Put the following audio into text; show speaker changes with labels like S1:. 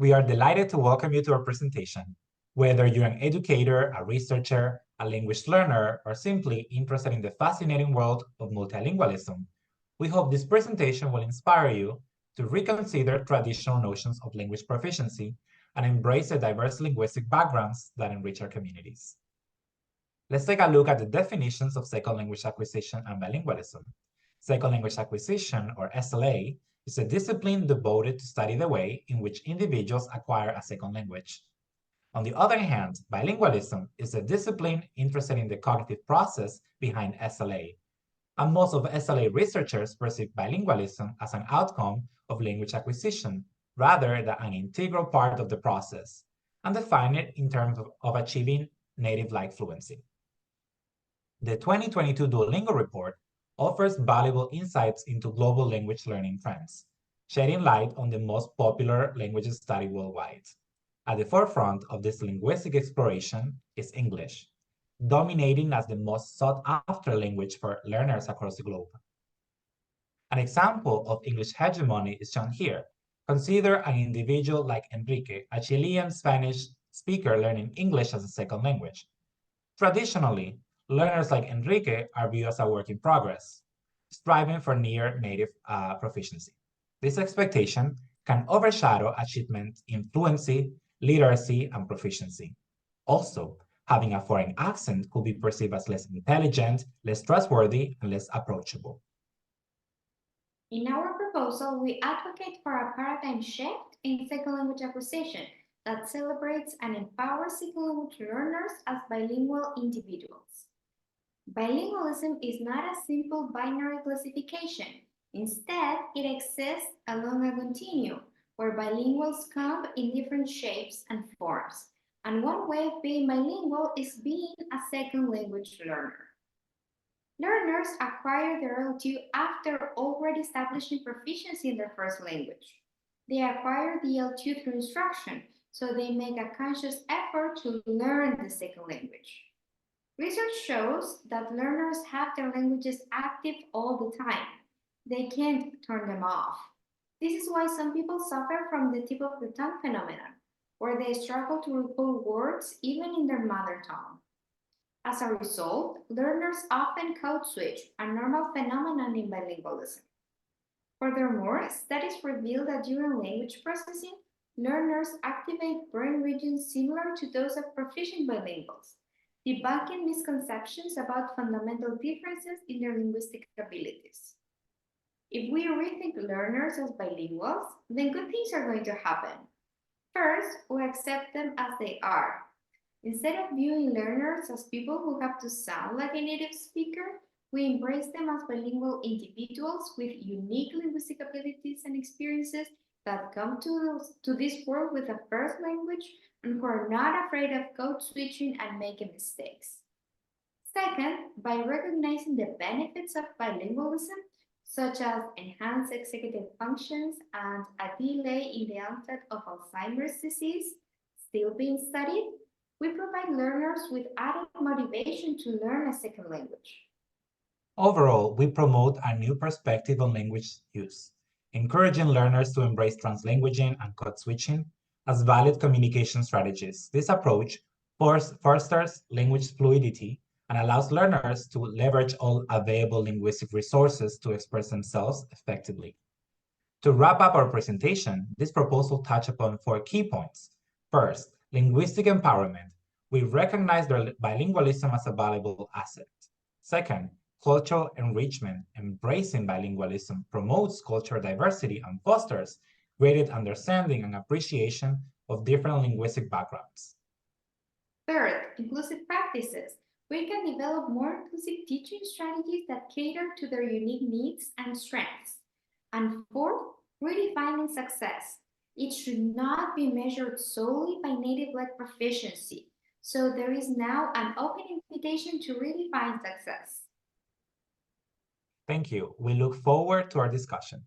S1: We are delighted to welcome you to our presentation. Whether you're an educator, a researcher, a language learner, or simply interested in the fascinating world of multilingualism, we hope this presentation will inspire you to reconsider traditional notions of language proficiency and embrace the diverse linguistic backgrounds that enrich our communities. Let's take a look at the definitions of second language acquisition and bilingualism. Second language acquisition, or SLA, is a discipline devoted to study the way in which individuals acquire a second language. On the other hand, bilingualism is a discipline interested in the cognitive process behind SLA. And most of SLA researchers perceive bilingualism as an outcome of language acquisition rather than an integral part of the process, and define it in terms of achieving native-like fluency. The 2022 Duolingo report offers valuable insights into global language learning trends, shedding light on the most popular languages studied worldwide. At the forefront of this linguistic exploration is English, dominating as the most sought-after language for learners across the globe. An example of English hegemony is shown here. Consider an individual like Enrique, a Chilean Spanish speaker learning English as a second language. Traditionally, learners like Enrique are viewed as a work in progress, striving for near native proficiency. This expectation can overshadow achievement in fluency, literacy, and proficiency. Also, having a foreign accent could be perceived as less intelligent, less trustworthy, and less approachable.
S2: In our proposal, we advocate for a paradigm shift in second language acquisition that celebrates and empowers second language learners as bilingual individuals. Bilingualism is not a simple binary classification. Instead, it exists along a continuum where bilinguals come in different shapes and forms. And one way of being bilingual is being a second language learner. Learners acquire their L2 after already establishing proficiency in their first language. They acquire the L2 through instruction, so they make a conscious effort to learn the second language. Research shows that learners have their languages active all the time. They can't turn them off. This is why some people suffer from the tip of the tongue phenomenon, where they struggle to recall words even in their mother tongue. As a result, learners often code switch, a normal phenomenon in bilingualism. Furthermore, studies reveal that during language processing, learners activate brain regions similar to those of proficient bilinguals, debunking misconceptions about fundamental differences in their linguistic abilities. If we rethink learners as bilinguals, then good things are going to happen. First, we accept them as they are. Instead of viewing learners as people who have to sound like a native speaker, we embrace them as bilingual individuals with unique linguistic abilities and experiences that come to this world with a first language and who are not afraid of code switching and making mistakes. Second, by recognizing the benefits of bilingualism, such as enhanced executive functions and a delay in the onset of Alzheimer's disease, still being studied, we provide learners with added motivation to learn a second language.
S1: Overall, we promote a new perspective on language use, encouraging learners to embrace translanguaging and code switching as valid communication strategies. This approach fosters language fluidity and allows learners to leverage all available linguistic resources to express themselves effectively. To wrap up our presentation, this proposal touches upon 4 key points. First, linguistic empowerment. We recognize bilingualism as a valuable asset. Second, cultural enrichment. Embracing bilingualism promotes cultural diversity and fosters greater understanding and appreciation of different linguistic backgrounds.
S2: Third, inclusive practices. We can develop more inclusive teaching strategies that cater to their unique needs and strengths. And fourth, redefining success. It should not be measured solely by native-like proficiency. So there is now an open invitation to redefine success.
S1: Thank you. We look forward to our discussion.